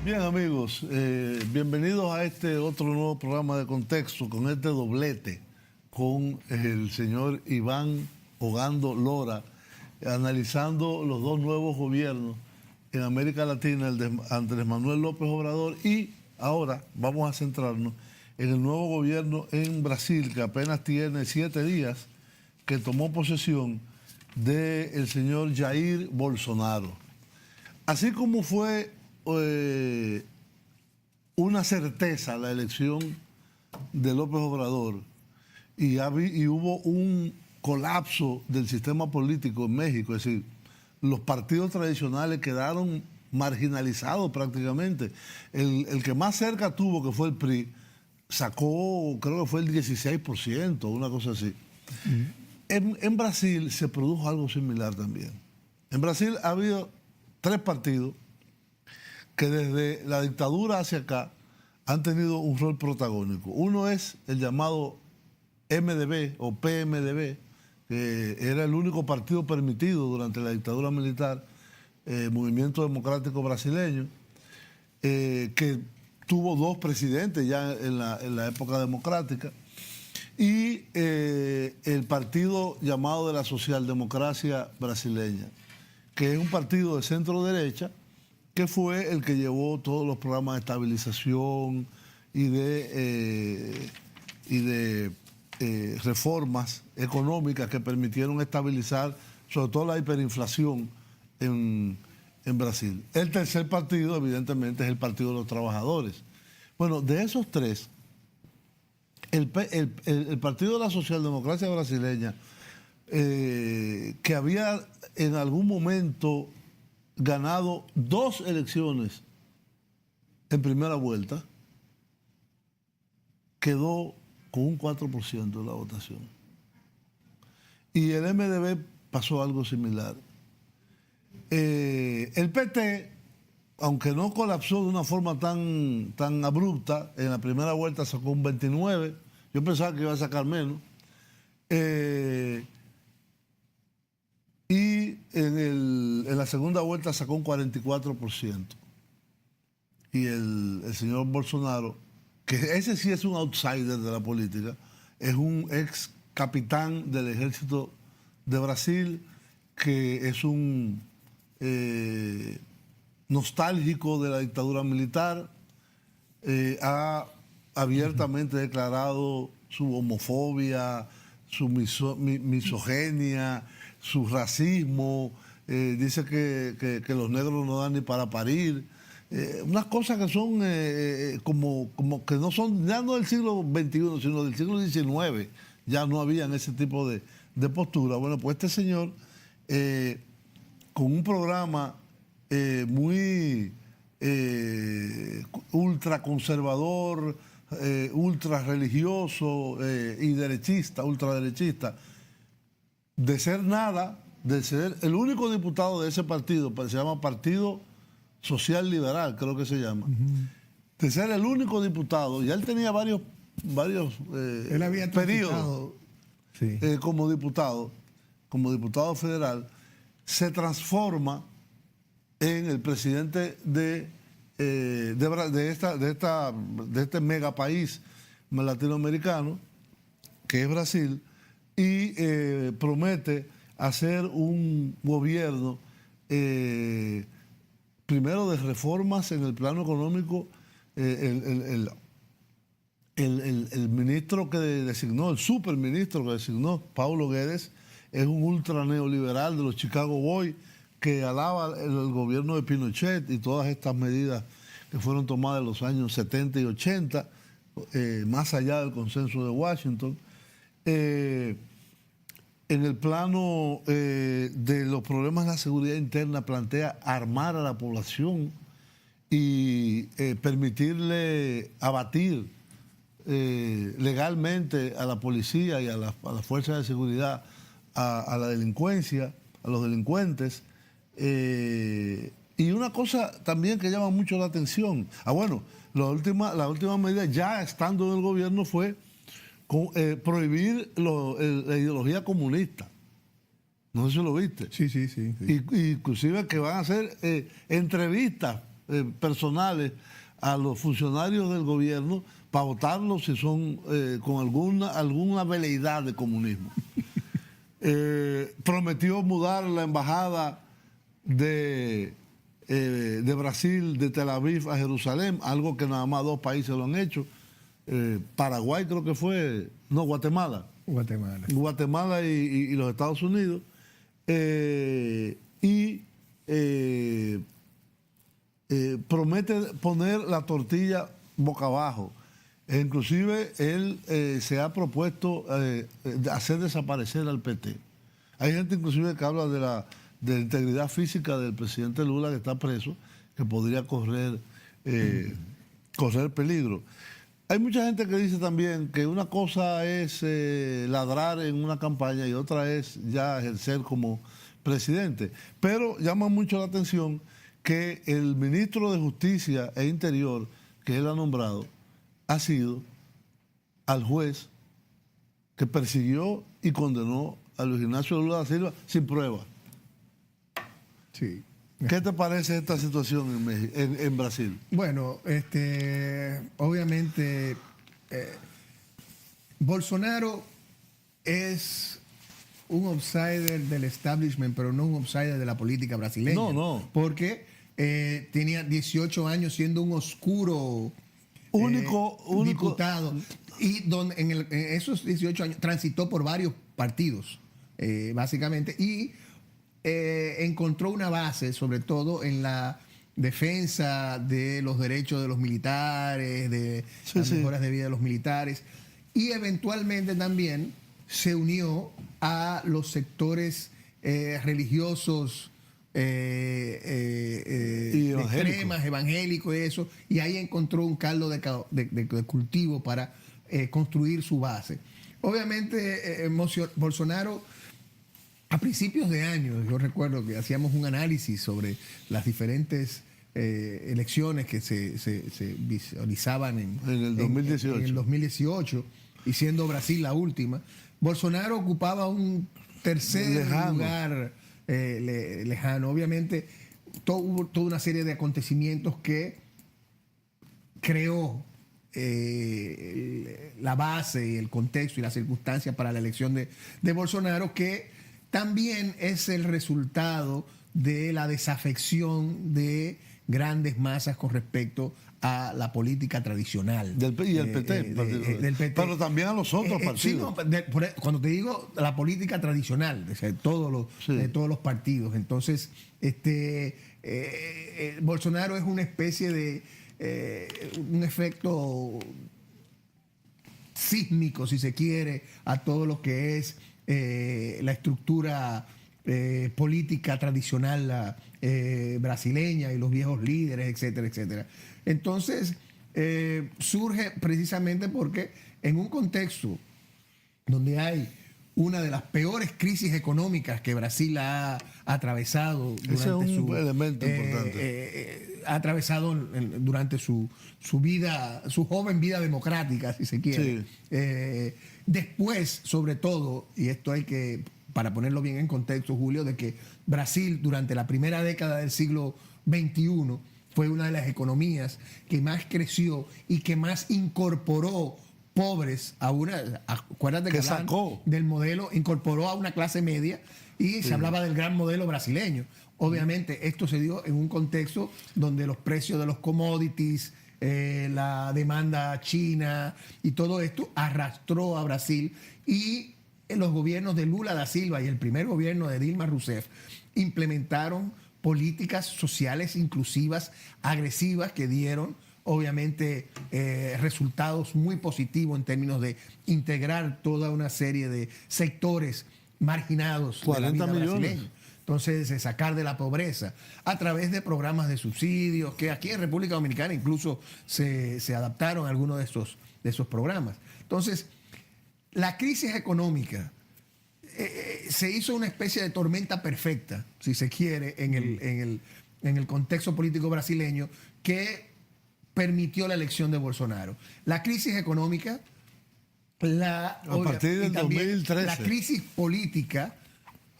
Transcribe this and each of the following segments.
Bien, amigos, bienvenidos a este otro nuevo programa de Contexto, con este doblete con el señor Iván Ogando Lora, analizando los dos nuevos gobiernos en América Latina, el de Andrés Manuel López Obrador, y ahora vamos a centrarnos en el nuevo gobierno en Brasil, que apenas tiene 7 días, que tomó posesión del señor Jair Bolsonaro. Así como fue una certeza la elección de López Obrador y hubo un colapso del sistema político en México, es decir, los partidos tradicionales quedaron marginalizados prácticamente. El que más cerca tuvo, que fue el PRI, sacó, creo que fue el 16%, una cosa así. En Brasil se produjo algo similar también. En Brasil ha habido 3 partidos que desde la dictadura hacia acá han tenido un rol protagónico. Uno es el llamado MDB o PMDB, que era el único partido permitido durante la dictadura militar, Movimiento Democrático Brasileño, que tuvo 2 presidentes ya en la época democrática, y el partido llamado de la Socialdemocracia Brasileña, que es un partido de centro-derecha, que fue el que llevó todos los programas de estabilización y de reformas económicas que permitieron estabilizar sobre todo la hiperinflación en Brasil. El tercer partido, evidentemente, es el Partido de los Trabajadores. Bueno, de esos 3, el Partido de la Socialdemocracia Brasileña, que había en algún momento ganado 2 elecciones en primera vuelta, quedó con un 4% de la votación. Y el MDB pasó algo similar. El PT, aunque no colapsó de una forma tan abrupta, en la primera vuelta sacó un 29%, yo pensaba que iba a sacar menos, y en la segunda vuelta sacó un 44%. Y el señor Bolsonaro, que ese sí es un outsider de la política, es un ex capitán del ejército de Brasil, que es un nostálgico de la dictadura militar, ha abiertamente declarado su homofobia, su misoginia, su racismo, dice que los negros no dan ni para parir, unas cosas que son como que no son, ya no del siglo XXI, sino del siglo XIX, ya no habían ese tipo de postura. Bueno, pues este señor, con un programa muy ultraconservador, ultra religioso y derechista, ultraderechista, de ser nada, de ser el único diputado de ese partido, se llama Partido Social Liberal, creo que se llama, de ser el único diputado, ya él tenía varios él había periodos como diputado federal, se transforma en el presidente de este mega país latinoamericano, que es Brasil, y promete hacer un gobierno primero de reformas en el plano económico. El ministro que designó, el superministro que designó, Paulo Guedes, es un ultra neoliberal de los Chicago Boys, que alaba el gobierno de Pinochet y todas estas medidas que fueron tomadas en los años 70 y 80, más allá del consenso de Washington. En el plano de los problemas de la seguridad interna, plantea armar a la población y permitirle abatir legalmente a la policía y a las fuerzas de seguridad, a la delincuencia, a los delincuentes. Y una cosa también que llama mucho la atención, bueno, la última medida, ya estando en el gobierno, fue prohibir la ideología comunista. No sé si lo viste. Sí. Inclusive que van a hacer entrevistas personales a los funcionarios del gobierno para votarlos si son con alguna veleidad de comunismo. Prometió mudar la embajada de Brasil, de Tel Aviv a Jerusalén, algo que nada más 2 países lo han hecho. Paraguay creo que fue, no, Guatemala. Guatemala y los Estados Unidos. Promete poner la tortilla boca abajo. Inclusive él se ha propuesto hacer desaparecer al PT. Hay gente inclusive que habla de la integridad física del presidente Lula, que está preso, que podría correr peligro. Hay mucha gente que dice también que una cosa es ladrar en una campaña y otra es ya ejercer como presidente. Pero llama mucho la atención que el ministro de Justicia e Interior, que él ha nombrado, ha sido al juez que persiguió y condenó a Luis Ignacio Lula da Silva sin prueba. Sí. ¿Qué te parece esta situación en Brasil? Bueno, obviamente Bolsonaro es un outsider del establishment, pero no un outsider de la política brasileña. No. Porque tenía 18 años siendo un oscuro único diputado. Y donde en esos 18 años transitó por varios partidos, básicamente, y encontró una base, sobre todo en la defensa de los derechos de los militares, de las mejoras de vida de los militares, y eventualmente también se unió a los sectores religiosos extremas, evangélicos y eso, y ahí encontró un caldo de cultivo para construir su base. Obviamente Bolsonaro, a principios de año, yo recuerdo que hacíamos un análisis sobre las diferentes elecciones que se visualizaban en el 2018, y siendo Brasil la última, Bolsonaro ocupaba un tercer lugar lejano. Obviamente hubo toda una serie de acontecimientos que creó la base y el contexto y las circunstancias para la elección de Bolsonaro, que también es el resultado de la desafección de grandes masas con respecto a la política tradicional. Del PT. Pero también a los otros partidos. Sí, no, cuando te digo la política tradicional, o sea, de todos los partidos. Entonces, Bolsonaro es una especie de un efecto sísmico, si se quiere, a todo lo que es la estructura política tradicional brasileña y los viejos líderes, etcétera, etcétera. Entonces, surge precisamente porque en un contexto donde hay una de las peores crisis económicas que Brasil ha atravesado durante su vida, su joven vida democrática, si se quiere. Sí. Después, sobre todo, y esto hay que, para ponerlo bien en contexto, Julio, de que Brasil durante la primera década del siglo XXI fue una de las economías que más creció y que más incorporó pobres a una, acuérdate que sacó del modelo, incorporó a una clase media y se hablaba del gran modelo brasileño. Obviamente esto se dio en un contexto donde los precios de los commodities, la demanda china y todo esto arrastró a Brasil, y los gobiernos de Lula da Silva y el primer gobierno de Dilma Rousseff implementaron políticas sociales inclusivas, agresivas, que dieron obviamente resultados muy positivos en términos de integrar toda una serie de sectores marginados de la vida brasileña. Entonces, sacar de la pobreza a través de programas de subsidios, que aquí en República Dominicana incluso se adaptaron algunos de esos programas. Entonces, la crisis económica se hizo una especie de tormenta perfecta, si se quiere, en el contexto político brasileño, que permitió la elección de Bolsonaro. La crisis económica, a partir del 2013, la crisis política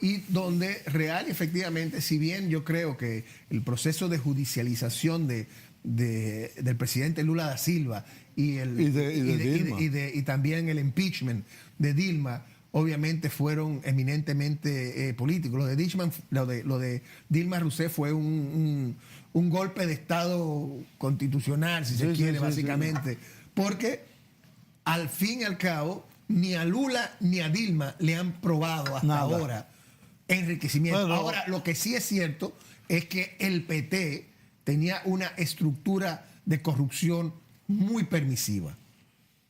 y donde real y efectivamente, si bien yo creo que el proceso de judicialización del presidente Lula da Silva y también el impeachment de Dilma obviamente fueron eminentemente políticos. Lo de Dilma Rousseff fue un golpe de Estado constitucional, si se quiere, básicamente, porque al fin y al cabo ni a Lula ni a Dilma le han probado hasta ahora enriquecimiento. Bueno, ahora, lo que sí es cierto es que el PT tenía una estructura de corrupción muy permisiva.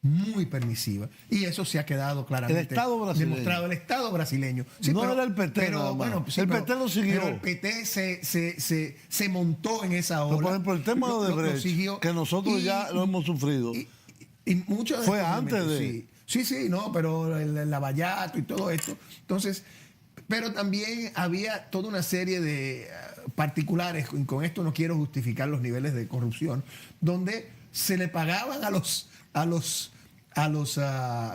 Muy permisiva. Y eso se ha quedado claramente demostrado. El Estado brasileño. Sí, no era el PT, pero bueno, sí, el PT lo siguió. Pero el PT se montó en esa ola. Pero, por ejemplo, el tema de Odebrecht, que nosotros ya lo hemos sufrido, y muchos fue antes de... Sí, no, pero el Lavallato y todo esto. Entonces, pero también había toda una serie de particulares, con esto no quiero justificar los niveles de corrupción, donde se le pagaban a los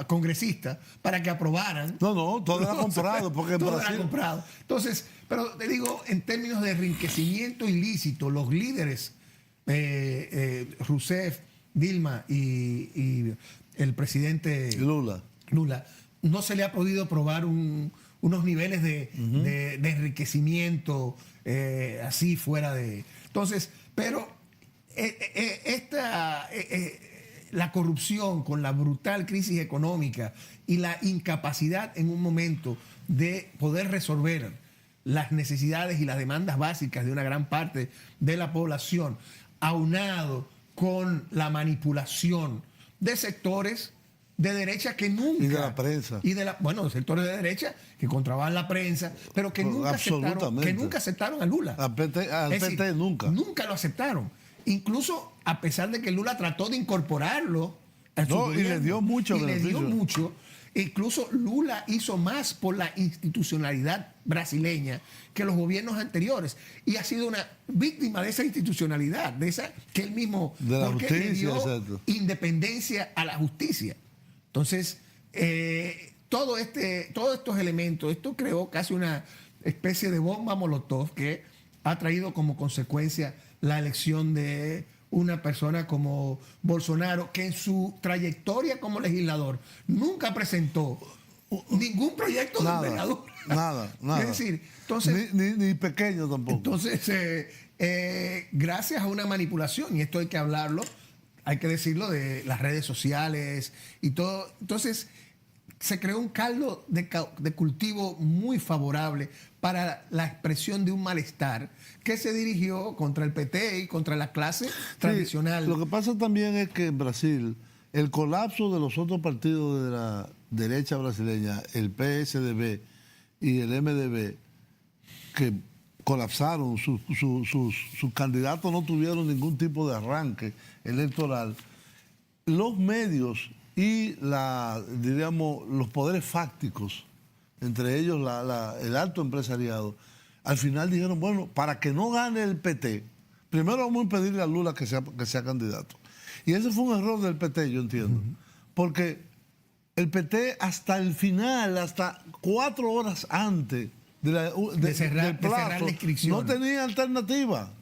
congresistas para que aprobaran. No, todo era comprado. Porque todo era comprado. Entonces, pero te digo, en términos de enriquecimiento ilícito, los líderes, Rousseff, Dilma y el presidente Lula, no se le ha podido probar unos niveles de enriquecimiento así fuera de... Entonces, pero la corrupción con la brutal crisis económica y la incapacidad en un momento de poder resolver las necesidades y las demandas básicas de una gran parte de la población, aunado con la manipulación de sectores de derecha que nunca... Y de la prensa. Bueno, sectores de derecha que controlaban la prensa, pero que nunca aceptaron a Lula. Al PT nunca. Nunca lo aceptaron. Incluso a pesar de que Lula trató de incorporarlo a su gobierno, y le dio mucho. Incluso Lula hizo más por la institucionalidad brasileña que los gobiernos anteriores y ha sido una víctima de esa institucionalidad, de esa que él mismo, de la justicia, le dio exacto, independencia a la justicia. Entonces, todos estos elementos, esto creó casi una especie de bomba molotov que ha traído como consecuencia la elección de una persona como Bolsonaro, que en su trayectoria como legislador nunca presentó ningún proyecto de envergadura. Nada. Es decir, entonces, ni pequeño tampoco. Entonces, gracias a una manipulación, y esto hay que hablarlo, hay que decirlo, de las redes sociales y todo. Entonces, se creó un caldo de cultivo muy favorable para la expresión de un malestar que se dirigió contra el PT y contra la clase tradicional. Lo que pasa también es que en Brasil el colapso de los otros partidos de la derecha brasileña, el PSDB y el MDB, que colapsaron, sus candidatos no tuvieron ningún tipo de arranque electoral, los medios y los poderes fácticos, entre ellos el alto empresariado, al final dijeron, bueno, para que no gane el PT, primero vamos a impedirle a Lula que sea candidato. Y ese fue un error del PT, yo entiendo. Porque el PT hasta el final, hasta 4 horas antes de cerrar la inscripción, no tenía alternativa.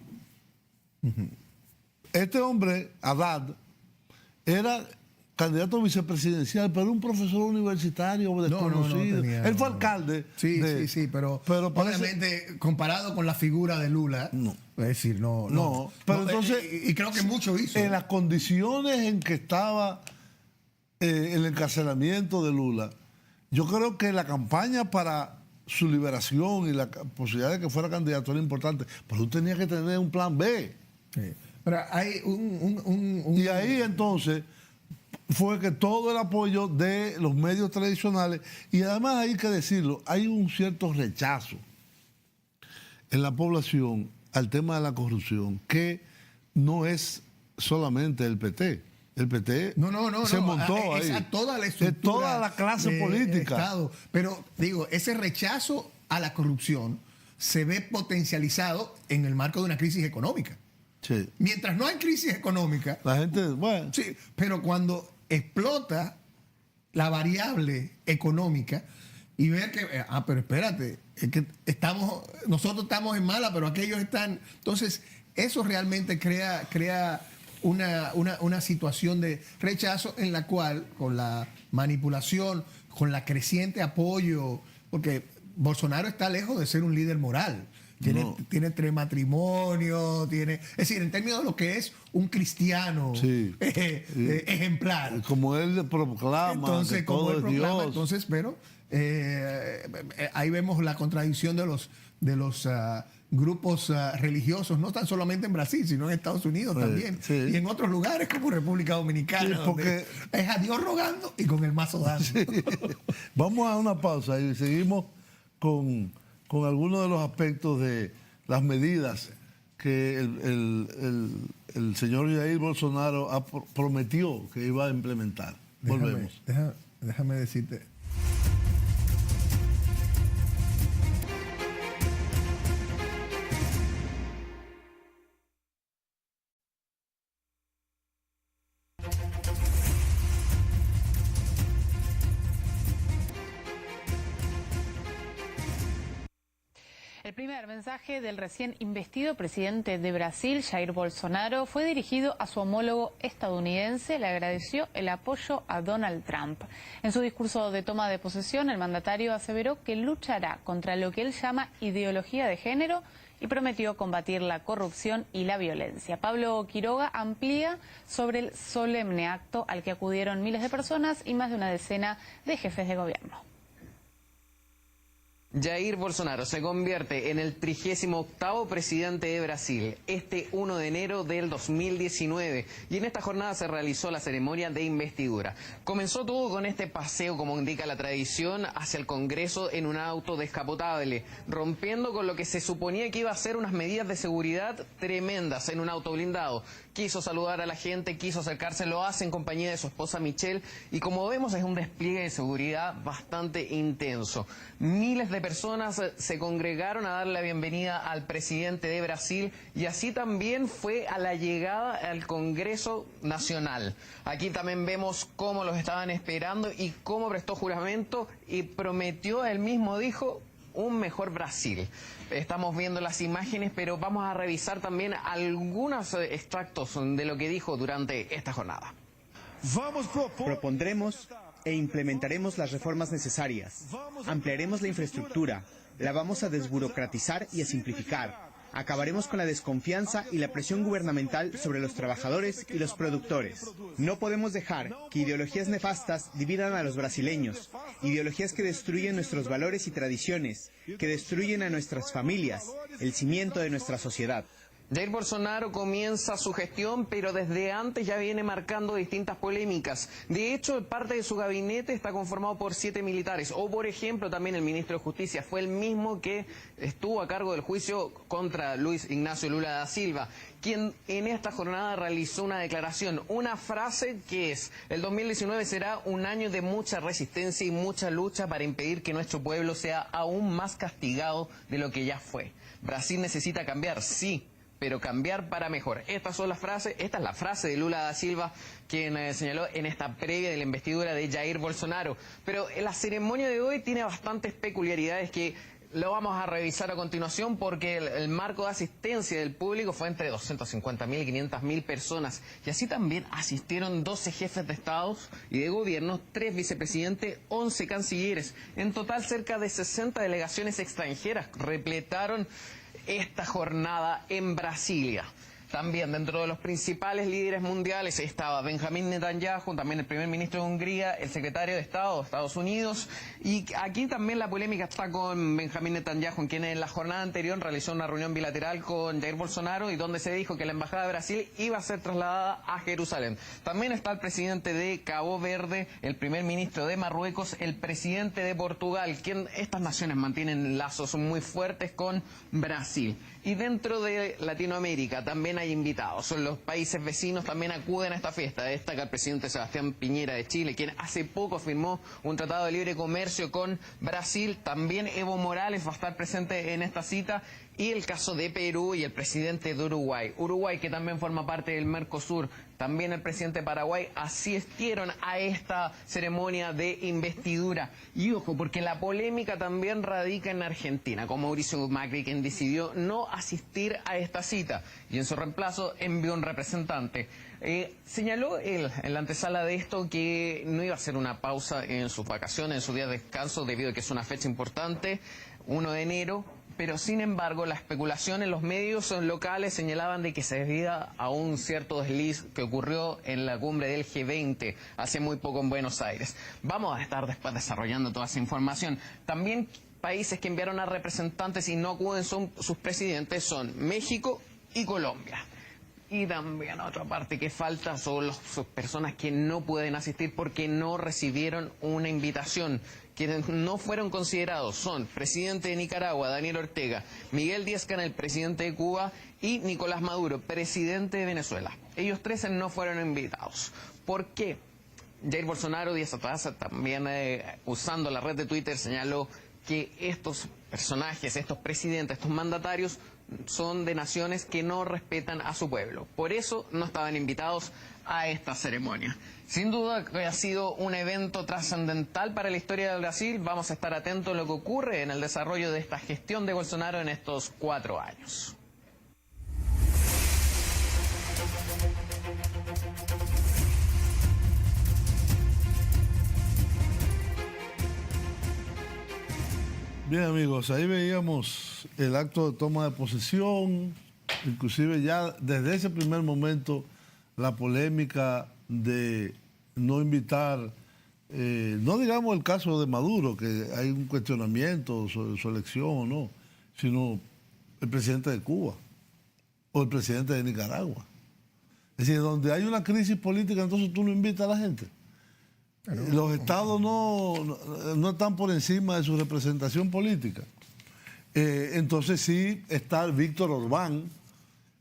Este hombre, Haddad, era candidato vicepresidencial, pero un profesor universitario desconocido. Él fue alcalde. Sí, pero obviamente comparado con la figura de Lula, es decir, no. Pero entonces, y creo que mucho hizo. En las condiciones en que estaba el encarcelamiento de Lula, yo creo que la campaña para su liberación y la posibilidad de que fuera candidato era importante, pero tú tenías que tener un plan B. Sí. Pero hay Y ahí entonces fue que todo el apoyo de los medios tradicionales, y además hay que decirlo, hay un cierto rechazo en la población al tema de la corrupción, que no es solamente el PT. El PT se montó ahí. Es a toda la estructura, de toda la clase política. Estado. Pero digo, ese rechazo a la corrupción se ve potencializado en el marco de una crisis económica. Sí. Mientras no hay crisis económica, la gente, bueno. Sí, pero cuando explota la variable económica y ver que, pero espérate, es que nosotros estamos en mala, pero aquellos están. Entonces, eso realmente crea una situación de rechazo en la cual, con la manipulación, con la creciente apoyo, porque Bolsonaro está lejos de ser un líder moral. Tiene 3 matrimonios, es decir, en términos de lo que es un cristiano ejemplar. Como él proclama, entonces, que todo es Dios. Entonces, pero ahí vemos la contradicción de los grupos religiosos, no tan solamente en Brasil, sino en Estados Unidos también, y en otros lugares como República Dominicana, porque es a Dios rogando y con el mazo dando. Vamos a una pausa y seguimos con algunos de los aspectos de las medidas que el señor Jair Bolsonaro prometió que iba a implementar. Volvemos. Déjame decirte. El primer mensaje del recién investido presidente de Brasil, Jair Bolsonaro, fue dirigido a su homólogo estadounidense. Le agradeció el apoyo a Donald Trump. En su discurso de toma de posesión, el mandatario aseveró que luchará contra lo que él llama ideología de género y prometió combatir la corrupción y la violencia. Pablo Quiroga amplía sobre el solemne acto al que acudieron miles de personas y más de una decena de jefes de gobierno. Jair Bolsonaro se convierte en el 38º presidente de Brasil, este 1 de enero del 2019, y en esta jornada se realizó la ceremonia de investidura. Comenzó todo con este paseo, como indica la tradición, hacia el Congreso en un auto descapotable, rompiendo con lo que se suponía que iba a ser unas medidas de seguridad tremendas en un auto blindado. Quiso saludar a la gente, quiso acercarse, lo hace en compañía de su esposa Michelle, y como vemos es un despliegue de seguridad bastante intenso. Miles de personas se congregaron a darle la bienvenida al presidente de Brasil, y así también fue a la llegada al Congreso Nacional. Aquí también vemos cómo los estaban esperando y cómo prestó juramento y prometió, él mismo dijo, un mejor Brasil. Estamos viendo las imágenes, pero vamos a revisar también algunos extractos de lo que dijo durante esta jornada. Propondremos e implementaremos las reformas necesarias. Ampliaremos la infraestructura, la vamos a desburocratizar y a simplificar. Acabaremos con la desconfianza y la presión gubernamental sobre los trabajadores y los productores. No podemos dejar que ideologías nefastas dividan a los brasileños, ideologías que destruyen nuestros valores y tradiciones, que destruyen a nuestras familias, el cimiento de nuestra sociedad. Jair Bolsonaro comienza su gestión, pero desde antes ya viene marcando distintas polémicas. De hecho, parte de su gabinete está conformado por 7 militares. O, por ejemplo, también el ministro de Justicia fue el mismo que estuvo a cargo del juicio contra Luis Ignacio Lula da Silva, quien en esta jornada realizó una declaración, una frase que es: el 2019 será un año de mucha resistencia y mucha lucha para impedir que nuestro pueblo sea aún más castigado de lo que ya fue. Brasil necesita cambiar, sí, pero cambiar para mejor. Estas son las frases, esta es la frase de Lula da Silva, quien señaló en esta previa de la investidura de Jair Bolsonaro. Pero la ceremonia de hoy tiene bastantes peculiaridades que lo vamos a revisar a continuación, porque el marco de asistencia del público fue entre 250.000 y 500.000 personas. Y así también asistieron 12 jefes de Estado y de gobierno, 3 vicepresidentes, 11 cancilleres. En total, cerca de 60 delegaciones extranjeras repletaron esta jornada en Brasilia. También dentro de los principales líderes mundiales estaba Benjamín Netanyahu, también el primer ministro de Hungría, el secretario de Estado de Estados Unidos. Y aquí también la polémica está con Benjamín Netanyahu, quien en la jornada anterior realizó una reunión bilateral con Jair Bolsonaro y donde se dijo que la embajada de Brasil iba a ser trasladada a Jerusalén. También está el presidente de Cabo Verde, el primer ministro de Marruecos, el presidente de Portugal, quien estas naciones mantienen lazos muy fuertes con Brasil. Y dentro de Latinoamérica también hay invitados. Los países vecinos también acuden a esta fiesta. Destaca el presidente Sebastián Piñera de Chile, quien hace poco firmó un tratado de libre comercio con Brasil. También Evo Morales va a estar presente en esta cita. Y el caso de Perú y el presidente de Uruguay. Uruguay, que también forma parte del Mercosur, también el presidente de Paraguay, asistieron a esta ceremonia de investidura. Y ojo, porque la polémica también radica en Argentina, con Mauricio Macri, quien decidió no asistir a esta cita y en su reemplazo envió un representante. Señaló él en la antesala de esto que no iba a hacer una pausa en sus vacaciones, en su día de descanso, debido a que es una fecha importante, 1 de enero, pero sin embargo la especulación en los medios locales señalaban de que se debía a un cierto desliz que ocurrió en la cumbre del G20 hace muy poco en Buenos Aires. Vamos a estar después desarrollando toda esa información. También países que enviaron a representantes y no acuden sus presidentes son México y Colombia. Y también otra parte que falta son las personas que no pueden asistir porque no recibieron una invitación. Quienes no fueron considerados son presidente de Nicaragua, Daniel Ortega, Miguel Díaz-Canel, presidente de Cuba, y Nicolás Maduro, presidente de Venezuela. Ellos 13 no fueron invitados. ¿Por qué? Jair Bolsonaro, días atrás, también usando la red de Twitter, señaló que estos personajes, estos presidentes, estos mandatarios, son de naciones que no respetan a su pueblo. Por eso no estaban invitados a esta ceremonia. Sin duda que ha sido un evento trascendental para la historia de Brasil. Vamos a estar atentos a lo que ocurre en el desarrollo de esta gestión de Bolsonaro en estos 4 años. Bien, amigos, ahí veíamos el acto de toma de posesión, inclusive ya desde ese primer momento la polémica de no invitar, no digamos el caso de Maduro, que hay un cuestionamiento sobre su elección o no, sino el presidente de Cuba o el presidente de Nicaragua. Es decir, donde hay una crisis política, entonces tú no invitas a la gente. Los estados no están por encima de su representación política. Entonces sí está Víctor Orbán,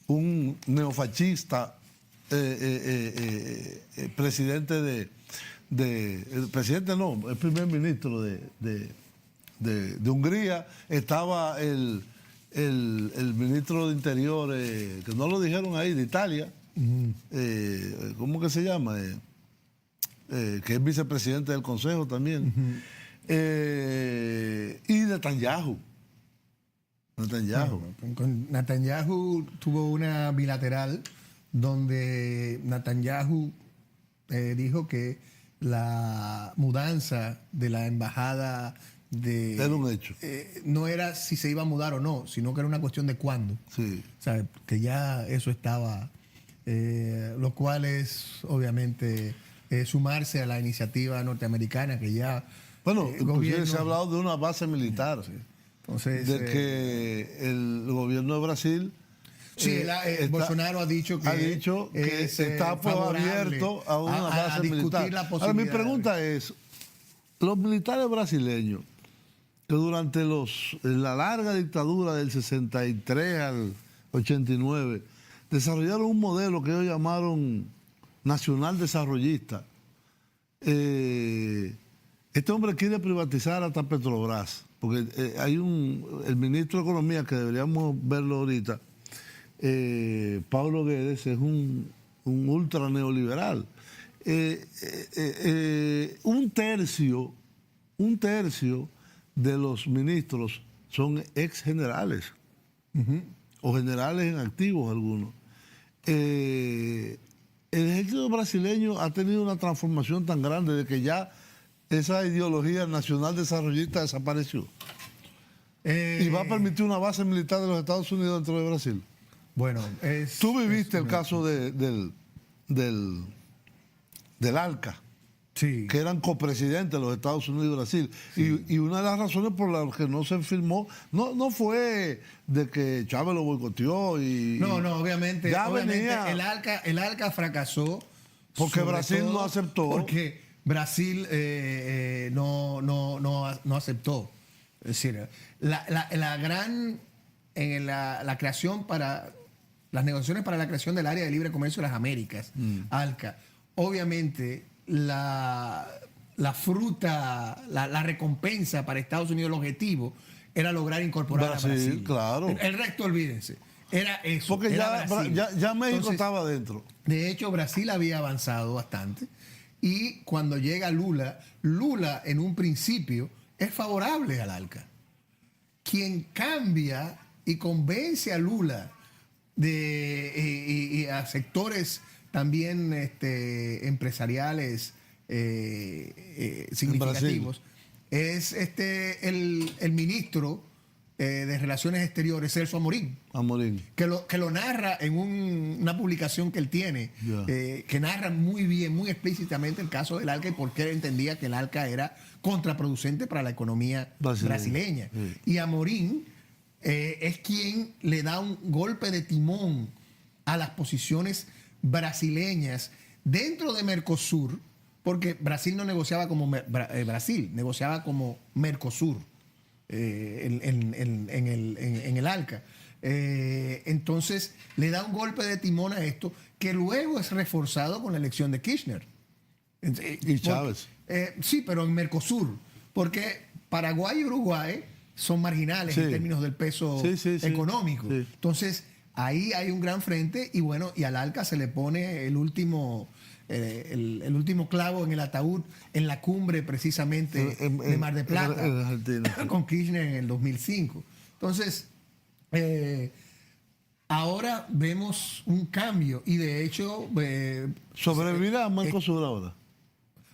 un neofascista, presidente el primer ministro de Hungría. Estaba el ministro de Interior, que no lo dijeron ahí, de Italia. ¿Cómo que se llama? Que es vicepresidente del Consejo también. Y Netanyahu. Con Netanyahu tuvo una bilateral donde Netanyahu dijo que la mudanza de la embajada era un hecho. No era si se iba a mudar o no, sino que era una cuestión de cuándo. Sí. O sea, que ya eso estaba, lo cual es obviamente sumarse a la iniciativa norteamericana que ya... Bueno, inclusive se ha hablado de una base militar. Sí. Entonces, de que el gobierno de Brasil... Sí, Bolsonaro ha dicho que está pues, abierto a una base militar. Ahora, mi pregunta es, los militares brasileños, que durante la larga dictadura del 63 al 89, desarrollaron un modelo que ellos llamaron nacional desarrollista. Este hombre quiere privatizar hasta Petrobras, porque hay el ministro de Economía, que deberíamos verlo ahorita, Paulo Guedes, es un ultra neoliberal. Un tercio de los ministros son ex generales, o generales en activos algunos. El ejército brasileño ha tenido una transformación tan grande de que ya esa ideología nacional desarrollista desapareció. Y va a permitir una base militar de los Estados Unidos dentro de Brasil. Bueno, tú viviste el caso del ALCA, sí, que eran copresidentes de los Estados Unidos y Brasil. Sí. Y una de las razones por las que no se firmó, no fue de que Chávez lo boicoteó. No, obviamente. Ya obviamente venía, el ALCA fracasó. Porque Brasil no aceptó. Porque Brasil no aceptó. Es decir, la creación las negociaciones para la creación del área de libre comercio de las Américas, ALCA, obviamente la fruta, la recompensa para Estados Unidos, el objetivo era lograr incorporar a Brasil. Claro. El resto, olvídense. Era eso. Porque era Brasil. ya México Entonces, estaba dentro. de hecho, Brasil había avanzado bastante. Y cuando llega Lula, Lula en un principio es favorable al ALCA. Quien cambia y convence a Lula y a sectores también empresariales significativos es el ministro de Relaciones Exteriores, Celso Amorín. Que lo narra en una publicación que él tiene, que narra muy bien, muy explícitamente el caso del ALCA y por qué él entendía que el ALCA era contraproducente para la economía brasileña. Sí. Y Amorín es quien le da un golpe de timón a las posiciones brasileñas dentro de Mercosur, porque Brasil no negociaba como Brasil, negociaba como Mercosur. En el ALCA. Entonces le da un golpe de timón a esto que luego es reforzado con la elección de Kirchner. Y Chávez. Sí, pero en Mercosur, porque Paraguay y Uruguay son marginales en términos del peso económico. Sí. Entonces ahí hay un gran frente y bueno, y al ALCA se le pone el último clavo en el ataúd en la cumbre precisamente de Mar del Plata con Kirchner en el 2005. Entonces, ahora vemos un cambio y de hecho... ¿Sobrevivirá Mercosur ahora?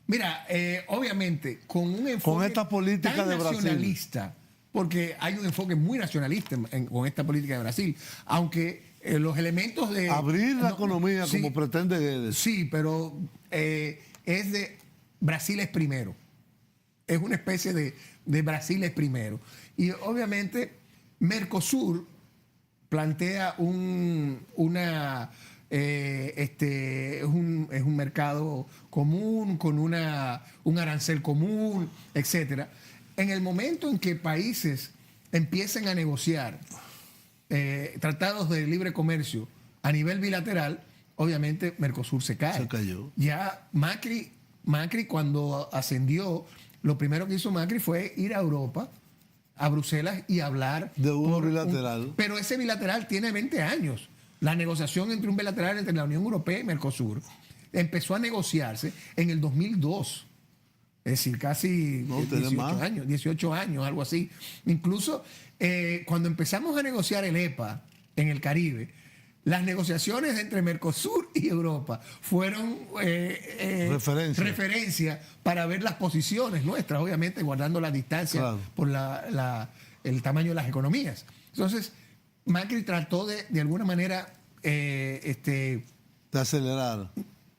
Mira, obviamente con un enfoque con esta política tan de Brasil, nacionalista, porque hay un enfoque muy nacionalista con esta política de Brasil, aunque... los elementos de... abrir la economía como pretende Guedes. Sí, pero es de Brasil es primero. Es una especie de Brasil es primero. Y obviamente Mercosur plantea es un mercado común, con un arancel común, etcétera. En el momento en que países empiecen a negociar tratados de libre comercio a nivel bilateral, obviamente Mercosur se cae. Se cayó. Ya Macri cuando ascendió, lo primero que hizo Macri fue ir a Europa, a Bruselas y hablar de uno bilateral. Pero ese bilateral tiene 20 años. La negociación entre un bilateral entre la Unión Europea y Mercosur empezó a negociarse en el 2002. Es decir, casi 18 años, algo así. Incluso cuando empezamos a negociar el EPA en el Caribe, las negociaciones entre Mercosur y Europa fueron referencia para ver las posiciones nuestras, obviamente guardando la distancia por el tamaño de las economías. Entonces, Macri trató de alguna manera de acelerar,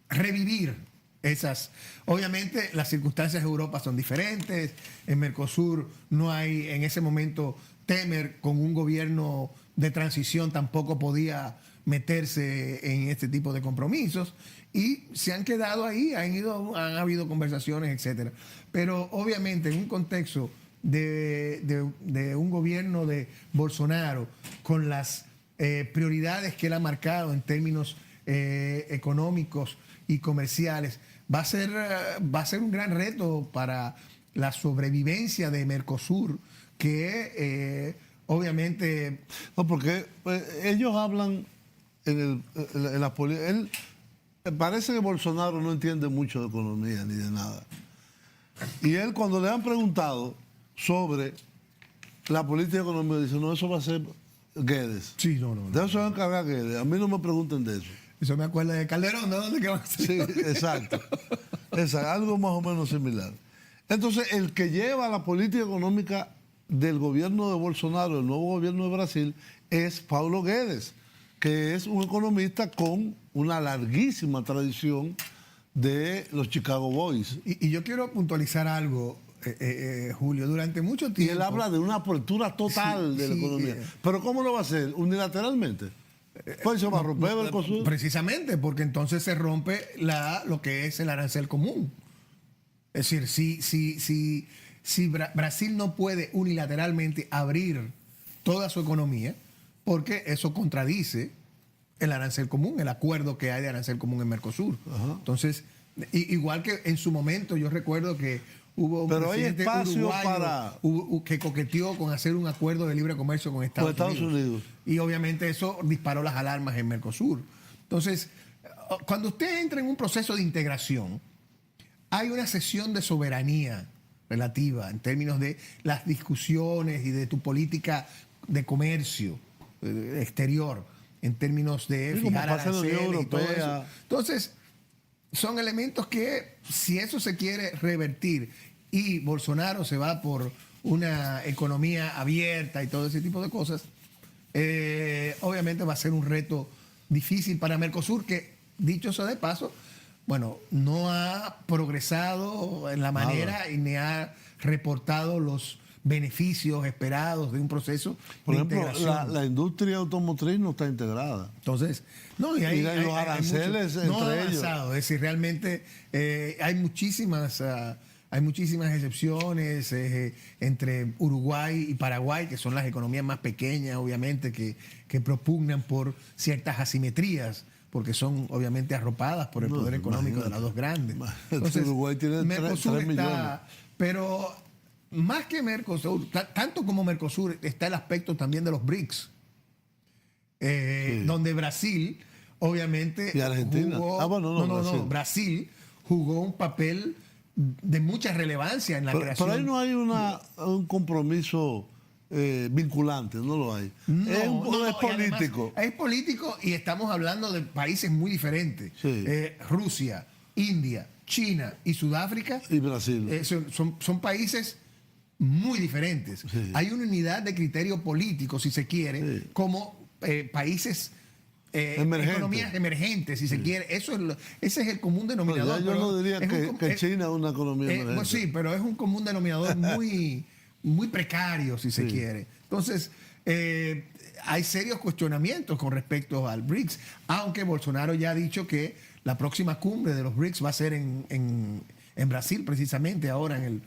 revivir esas. Obviamente las circunstancias de Europa son diferentes. En Mercosur no hay, en ese momento, Temer con un gobierno de transición tampoco podía meterse en este tipo de compromisos y se han quedado ahí, han habido conversaciones, etcétera. Pero obviamente en un contexto de un gobierno de Bolsonaro con las prioridades que él ha marcado en términos económicos y comerciales, va a ser un gran reto para la sobrevivencia de Mercosur, que obviamente... No, porque ellos hablan en la política. Parece que Bolsonaro no entiende mucho de economía ni de nada. Y él, cuando le han preguntado sobre la política económica, dice, no, eso va a ser Guedes. Sí, no. De eso se va a encargar Guedes. A mí no me pregunten de eso. Eso me acuerda de Calderón, ¿de dónde que va a ser? Sí, exacto. Algo más o menos similar. Entonces, el que lleva la política económica del gobierno de Bolsonaro, el nuevo gobierno de Brasil, es Paulo Guedes, que es un economista con una larguísima tradición de los Chicago Boys. Y yo quiero puntualizar algo, Julio, durante mucho tiempo... Y él habla de una apertura total de la economía. Pero ¿cómo lo va a hacer? ¿Unilateralmente? Pues se va a romper Mercosur. Precisamente, porque entonces se rompe lo que es el arancel común. Es decir, si Brasil no puede unilateralmente abrir toda su economía, porque eso contradice el arancel común, el acuerdo que hay de arancel común en Mercosur. Ajá. Entonces, igual que en su momento, yo recuerdo que hubo un Pero hay presidente espacio uruguayo para que coqueteó con hacer un acuerdo de libre comercio con Estados Unidos. Y obviamente eso disparó las alarmas en Mercosur. Entonces, cuando usted entra en un proceso de integración, hay una cesión de soberanía relativa en términos de las discusiones y de tu política de comercio exterior, en términos de fijar aranceles y todo eso. Entonces, son elementos que, si eso se quiere revertir y Bolsonaro se va por una economía abierta y todo ese tipo de cosas, obviamente va a ser un reto difícil para Mercosur, que, dicho sea de paso, bueno, no ha progresado en la manera y ni ha reportado los beneficios esperados de un proceso por de ejemplo, integración. la industria automotriz no está integrada. Entonces, no, y los aranceles no entre ha avanzado. Es decir, realmente hay muchísimas excepciones entre Uruguay y Paraguay, que son las economías más pequeñas, obviamente, que propugnan por ciertas asimetrías, porque son obviamente arropadas por el poder económico de las dos grandes. Entonces, Uruguay tiene Mercosur 3 millones. Pero más que Mercosur, tanto como Mercosur, está el aspecto también de los BRICS, donde Brasil, obviamente, y Argentina. jugó, Brasil jugó un papel de mucha relevancia en la creación. Pero ahí no hay un compromiso vinculante, no lo hay. Es político. Además, es político y estamos hablando de países muy diferentes. Sí. Rusia, India, China y Sudáfrica. Y Brasil. Son países muy diferentes. Sí. Hay una unidad de criterio político, si se quiere, Sí. como países... economías emergentes, si se quiere. Ese es el común denominador. Yo no diría que China es una economía emergente. Pues sí, pero es un común denominador muy precario, si se quiere. Entonces, hay serios cuestionamientos con respecto al BRICS, aunque Bolsonaro ya ha dicho que la próxima cumbre de los BRICS va a ser en Brasil, precisamente ahora en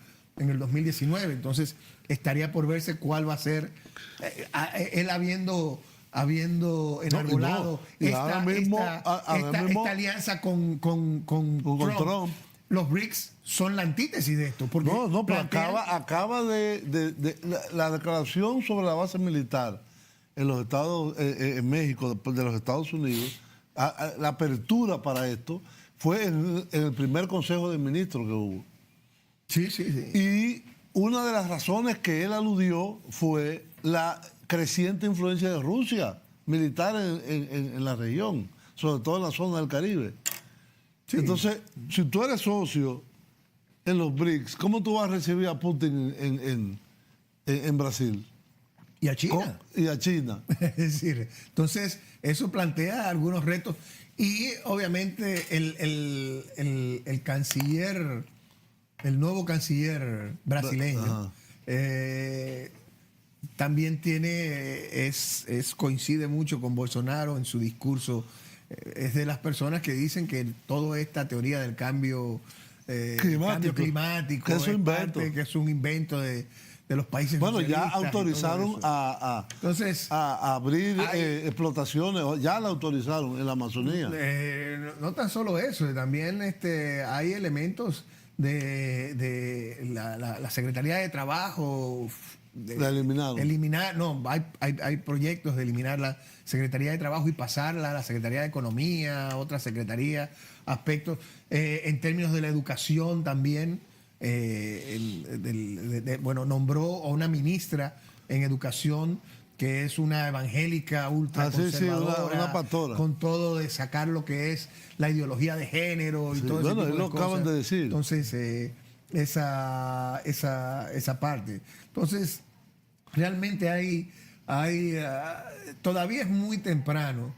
el 2019. Entonces, estaría por verse cuál va a ser, él habiendo enarbolado esta alianza con Trump. Los BRICS son la antítesis de esto. Porque pero acaba de la declaración sobre la base militar en los Estados, en México, de los Estados Unidos, la apertura para esto fue en el primer Consejo de Ministros que hubo. Sí. Y una de las razones que él aludió fue la creciente influencia de Rusia militar en la región, sobre todo en la zona del Caribe. Sí. Entonces, si tú eres socio en los BRICS, ¿cómo tú vas a recibir a Putin en Brasil? Y a China. Y a China. Es decir, entonces, eso plantea algunos retos. Y obviamente el canciller, el nuevo canciller brasileño, también coincide mucho con Bolsonaro en su discurso. Es de las personas que dicen que toda esta teoría del cambio climático que es un invento de los países. Bueno, ya autorizaron a abrir explotaciones, ya la autorizaron en la Amazonía. No tan solo eso, también hay elementos de la Secretaría de Trabajo. Hay proyectos de eliminar la Secretaría de Trabajo y pasarla a la Secretaría de Economía, otra secretaría, aspectos en términos de la educación también. Nombró a una ministra en educación que es una evangélica ultra conservadora, una pastora, con todo de sacar lo que es la ideología de género y todo eso. Bueno, lo acaban de decir. Entonces, esa parte. Entonces, realmente todavía es muy temprano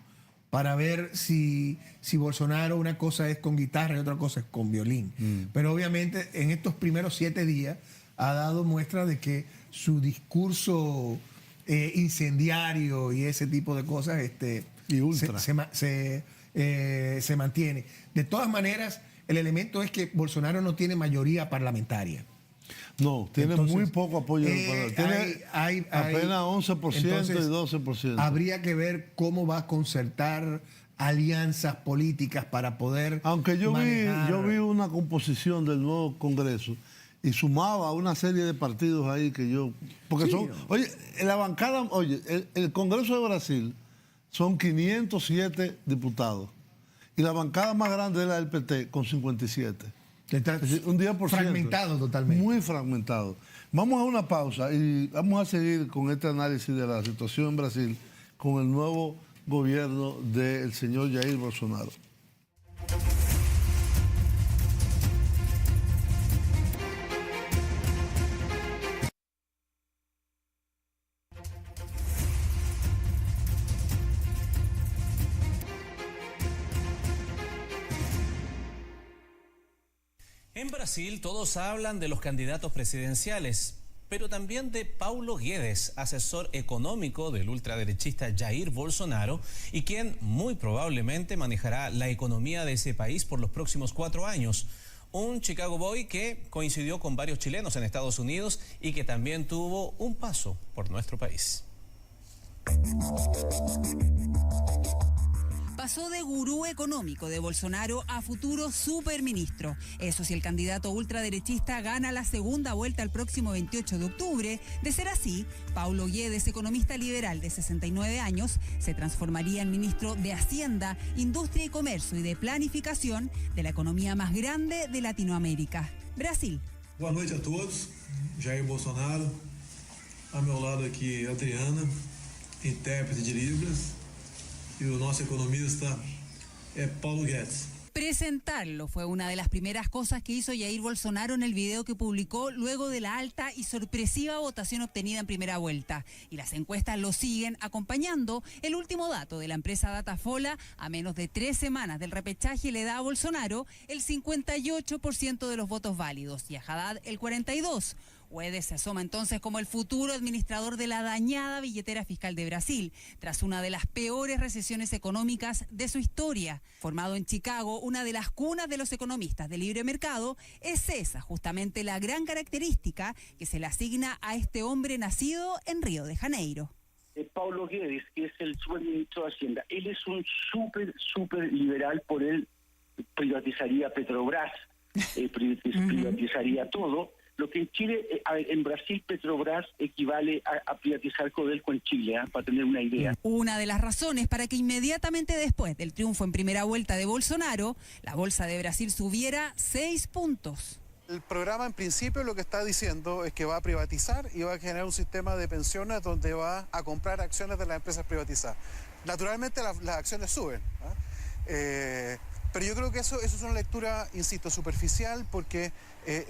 para ver si Bolsonaro, una cosa es con guitarra y otra cosa es con violín. Pero obviamente en estos primeros 7 días ha dado muestra de que su discurso incendiario y ese tipo de cosas y ultra. Se mantiene. De todas maneras, el elemento es que Bolsonaro no tiene mayoría parlamentaria. No, tiene muy poco apoyo. Tiene apenas 11% y 12%. Habría que ver cómo va a concertar alianzas políticas para poder Aunque yo vi una composición del nuevo Congreso y sumaba una serie de partidos ahí que yo... Porque son... Oye, en la bancada... Oye, el Congreso de Brasil son 507 diputados. Y la bancada más grande es la del PT, con 57. Está Es decir, un 10%. fragmentado totalmente. Muy fragmentado. Vamos a una pausa y vamos a seguir con este análisis de la situación en Brasil con el nuevo gobierno del señor Jair Bolsonaro. En Brasil todos hablan de los candidatos presidenciales, pero también de Paulo Guedes, asesor económico del ultraderechista Jair Bolsonaro y quien muy probablemente manejará la economía de ese país por los próximos 4 años. Un Chicago Boy que coincidió con varios chilenos en Estados Unidos y que también tuvo un paso por nuestro país. Pasó de gurú económico de Bolsonaro a futuro superministro. Eso si el candidato ultraderechista gana la segunda vuelta el próximo 28 de octubre. De ser así, Paulo Guedes, economista liberal de 69 años, se transformaría en ministro de Hacienda, Industria y Comercio y de Planificación de la economía más grande de Latinoamérica, Brasil. Boa noite a todos. Jair Bolsonaro. A meu lado aqui, Adriana, intérprete de Libras. Y nuestro economista es Paulo Guedes. Presentarlo fue una de las primeras cosas que hizo Jair Bolsonaro en el video que publicó luego de la alta y sorpresiva votación obtenida en primera vuelta. Y las encuestas lo siguen acompañando. El último dato de la empresa Datafola, a menos de 3 semanas del repechaje, le da a Bolsonaro el 58% de los votos válidos y a Haddad el 42%. Guedes se asoma entonces como el futuro administrador de la dañada billetera fiscal de Brasil, tras una de las peores recesiones económicas de su historia. Formado en Chicago, una de las cunas de los economistas de libre mercado, es esa justamente la gran característica que se le asigna a este hombre nacido en Río de Janeiro. Paulo Guedes, que es el superministro de Hacienda, él es un súper liberal, por él privatizaría Petrobras, privatizaría todo. Lo que en Chile, en Brasil, Petrobras equivale a privatizar Codelco en Chile, para tener una idea. Una de las razones para que inmediatamente después del triunfo en primera vuelta de Bolsonaro, la bolsa de Brasil subiera 6 puntos. El programa en principio lo que está diciendo es que va a privatizar y va a generar un sistema de pensiones donde va a comprar acciones de las empresas privatizadas. Naturalmente las acciones suben, pero yo creo que eso es una lectura, insisto, superficial, porque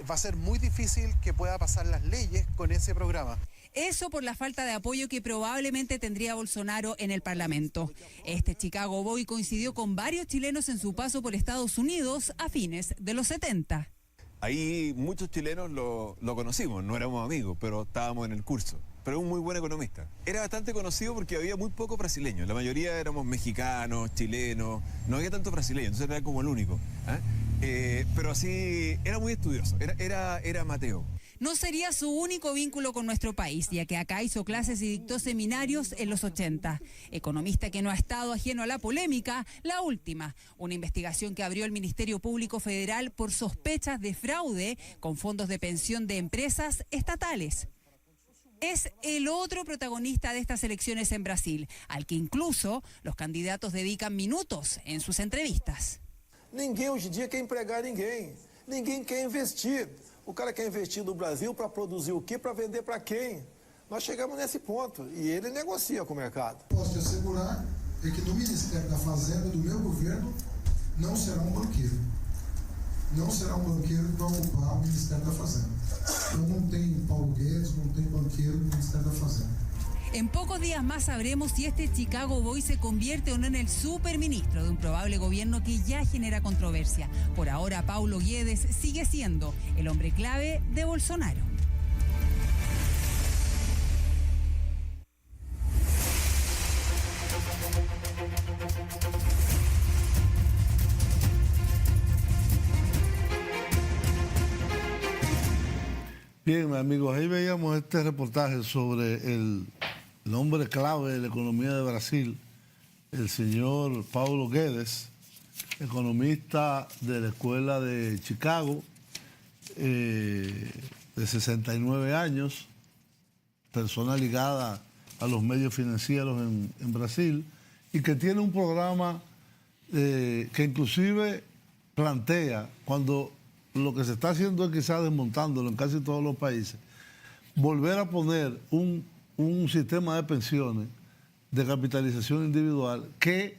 va a ser muy difícil que pueda pasar las leyes con ese programa. Eso por la falta de apoyo que probablemente tendría Bolsonaro en el Parlamento. Este Chicago Boy coincidió con varios chilenos en su paso por Estados Unidos a fines de los 70. Ahí muchos chilenos lo conocimos, no éramos amigos, pero estábamos en el curso. Pero es un muy buen economista. Era bastante conocido porque había muy pocos brasileños. La mayoría éramos mexicanos, chilenos, no había tantos brasileños, entonces era como el único. Pero así, era muy estudioso, era Mateo. No sería su único vínculo con nuestro país, ya que acá hizo clases y dictó seminarios en los 80. Economista que no ha estado ajeno a la polémica, la última, una investigación que abrió el Ministerio Público Federal por sospechas de fraude con fondos de pensión de empresas estatales. Es el otro protagonista de estas elecciones en Brasil, al que incluso los candidatos dedican minutos en sus entrevistas. Ninguém hoje em dia quer empregar ninguém. Ninguém quer investir. O cara quer investir no Brasil para produzir o quê? Para vender para quem? Nós chegamos nesse ponto e ele negocia com o mercado. Posso te assegurar é que no Ministério da Fazenda do meu governo não será um banqueiro. Não será um banqueiro que vai ocupar o Ministério da Fazenda. Então não tem Paulo Guedes, não tem banqueiro no Ministério da Fazenda. En pocos días más sabremos si este Chicago Boy se convierte o no en el superministro de un probable gobierno que ya genera controversia. Por ahora, Paulo Guedes sigue siendo el hombre clave de Bolsonaro. Bien, amigos, ahí veíamos este reportaje sobre el hombre clave de la economía de Brasil, el señor Paulo Guedes, economista de la Escuela de Chicago, de 69 años, persona ligada a los medios financieros en Brasil, y que tiene un programa que inclusive plantea, cuando lo que se está haciendo es quizás desmontándolo en casi todos los países, volver a poner un sistema de pensiones de capitalización individual que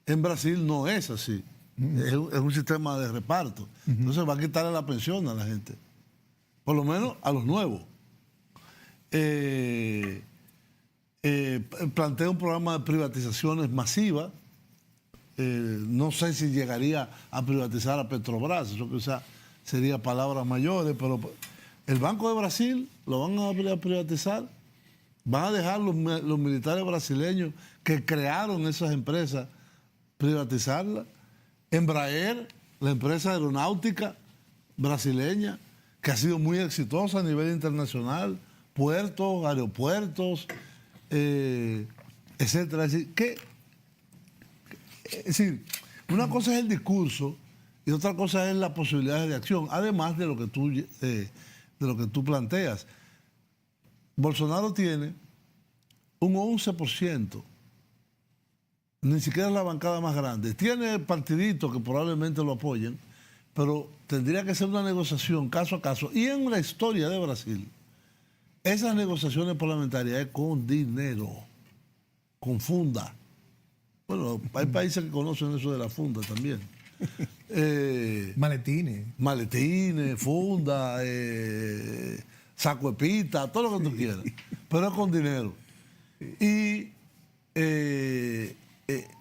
en Brasil no es así. Es un sistema de reparto. Entonces va a quitarle la pensión a la gente, por lo menos a los nuevos. Plantea un programa de privatizaciones masivas. No sé si llegaría a privatizar a Petrobras, eso quizás sería palabras mayores, pero el Banco de Brasil lo van a privatizar. Van a dejar los militares brasileños que crearon esas empresas privatizarlas. Embraer, la empresa aeronáutica brasileña, que ha sido muy exitosa a nivel internacional, puertos, aeropuertos, etcétera. Es decir, una cosa es el discurso y otra cosa es las posibilidades de acción, además de lo que tú planteas. Bolsonaro tiene un 11%, ni siquiera es la bancada más grande. Tiene partiditos que probablemente lo apoyen, pero tendría que ser una negociación caso a caso. Y en la historia de Brasil, esas negociaciones parlamentarias es con dinero, con funda. Bueno, hay países que conocen eso de la funda también. Maletines, funda, saco de pita, todo lo que tú quieras, pero es con dinero. Y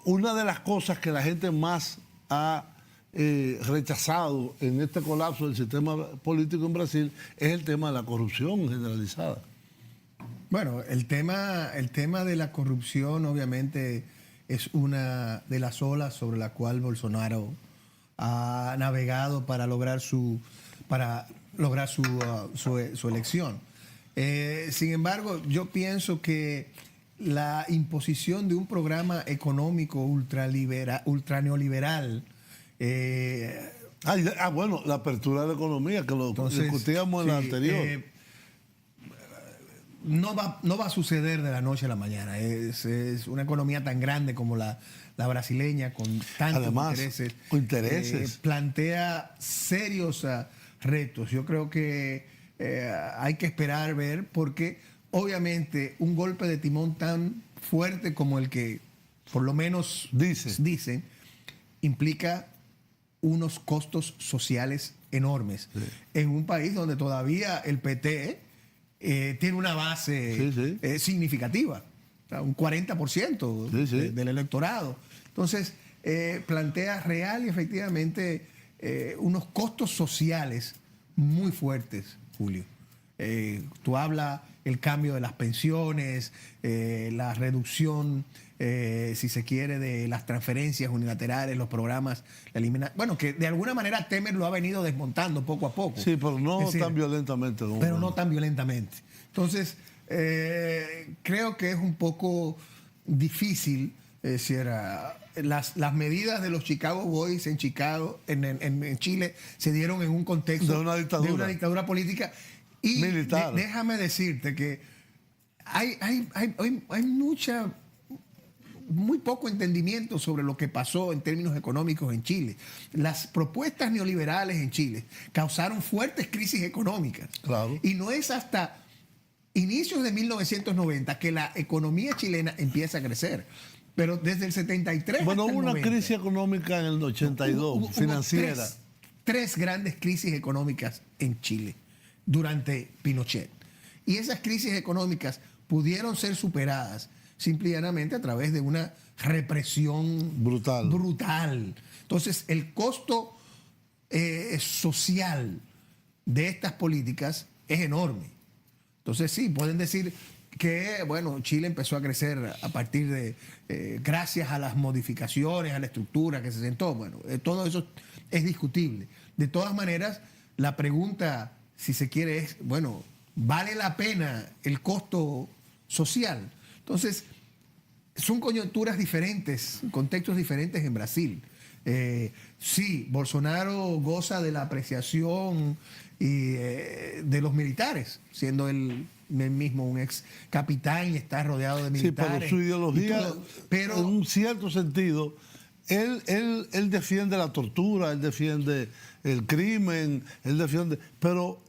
una de las cosas que la gente más ha rechazado en este colapso del sistema político en Brasil es el tema de la corrupción generalizada. Bueno, el tema de la corrupción obviamente es una de las olas sobre la cual Bolsonaro ha navegado para lograr su elección. Sin embargo, yo pienso que la imposición de un programa económico ultraneoliberal. Bueno, la apertura de la economía, que lo discutíamos en la anterior. No va a suceder de la noche a la mañana. Es una economía tan grande como la brasileña, con tantos intereses. Plantea serios retos. Yo creo que hay que esperar, ver, porque obviamente un golpe de timón tan fuerte como el que por lo menos dicen implica unos costos sociales enormes en un país donde todavía el PT tiene una base significativa, un 40% del electorado. Entonces plantea real y efectivamente unos costos sociales muy fuertes, Julio. Tú hablas el cambio de las pensiones, la reducción, si se quiere, de las transferencias unilaterales, los programas, bueno, que de alguna manera Temer lo ha venido desmontando poco a poco. Sí, pero no tan violentamente. No tan violentamente. Entonces, creo que es un poco difícil, las medidas de los Chicago Boys en Chile, se dieron en un contexto de una dictadura política. Y déjame decirte que hay muy poco entendimiento sobre lo que pasó en términos económicos en Chile. Las propuestas neoliberales en Chile causaron fuertes crisis económicas. Claro. Y no es hasta inicios de 1990 que la economía chilena empieza a crecer. Pero desde el 73 Bueno, hasta el hubo una 90, crisis económica en el 82, hubo financiera. Tres grandes crisis económicas en Chile durante Pinochet. Y esas crisis económicas pudieron ser superadas simple y llanamente a través de una represión brutal. Entonces, el costo social de estas políticas es enorme. Entonces, sí, pueden decir que, bueno, Chile empezó a crecer a partir de, gracias a las modificaciones, a la estructura que se sentó. Bueno, todo eso es discutible. De todas maneras, la pregunta, si se quiere, es, bueno, ¿vale la pena el costo social? Entonces, son coyunturas diferentes, contextos diferentes en Brasil. Sí, Bolsonaro goza de la apreciación y de los militares, siendo él mismo un ex capitán y está rodeado de militares. Sí, pero su ideología, pero en un cierto sentido, él defiende la tortura, él defiende el crimen, él defiende... Pero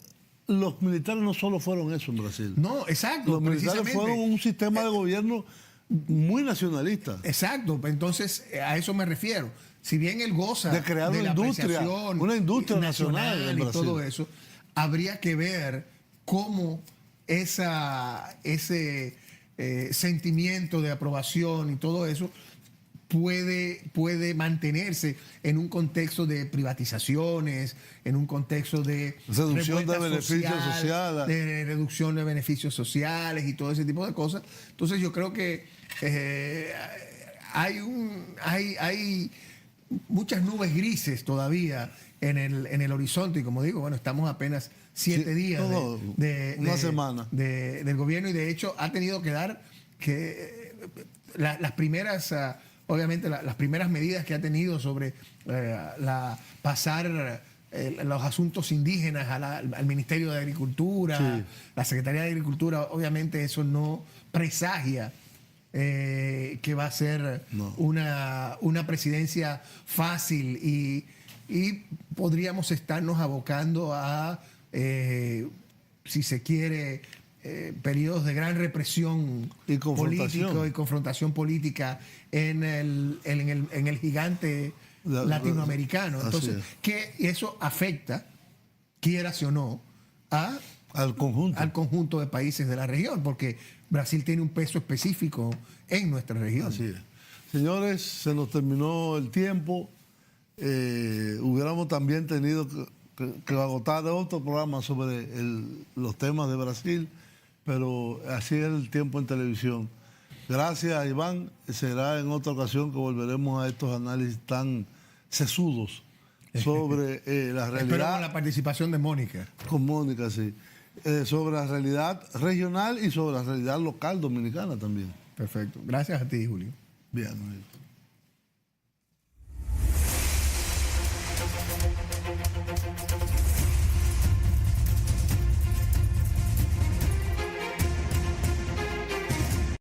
los militares no solo fueron eso en Brasil. No, exacto. Los militares fueron un sistema de gobierno muy nacionalista. Exacto, entonces a eso me refiero. Si bien él goza de crear de una industria nacional en y Brasil. todo eso, habría que ver cómo ese sentimiento de aprobación y todo eso puede mantenerse en un contexto de privatizaciones, en un contexo de reducción de beneficios sociales, de reducción de beneficios sociales y todo ese tipo de cosas. Entonces yo creo que hay muchas nubes grises todavía en el horizonte, y como digo, bueno, estamos apenas 7 días una semana del gobierno, y de hecho ha tenido que dar las primeras obviamente las primeras medidas que ha tenido sobre pasar los asuntos indígenas al Ministerio de Agricultura, sí. La Secretaría de Agricultura. Obviamente eso no presagia que va a ser una presidencia fácil, y podríamos estarnos abocando a, si se quiere, periodos de gran represión y confrontación política en el gigante latinoamericano. Entonces, que eso afecta, quieras o no, al conjunto de países de la región, porque Brasil tiene un peso específico en nuestra región. Así es. Señores, se nos terminó el tiempo. Hubiéramos también tenido que agotar otro programa sobre los temas de Brasil, pero así es el tiempo en televisión. Gracias, Iván. Será en otra ocasión que volveremos a estos análisis tan sesudos sobre la realidad. Espero con la participación de Mónica. Con Mónica, sí. Sobre la realidad regional y sobre la realidad local dominicana también. Perfecto. Gracias a ti, Julio. Bien.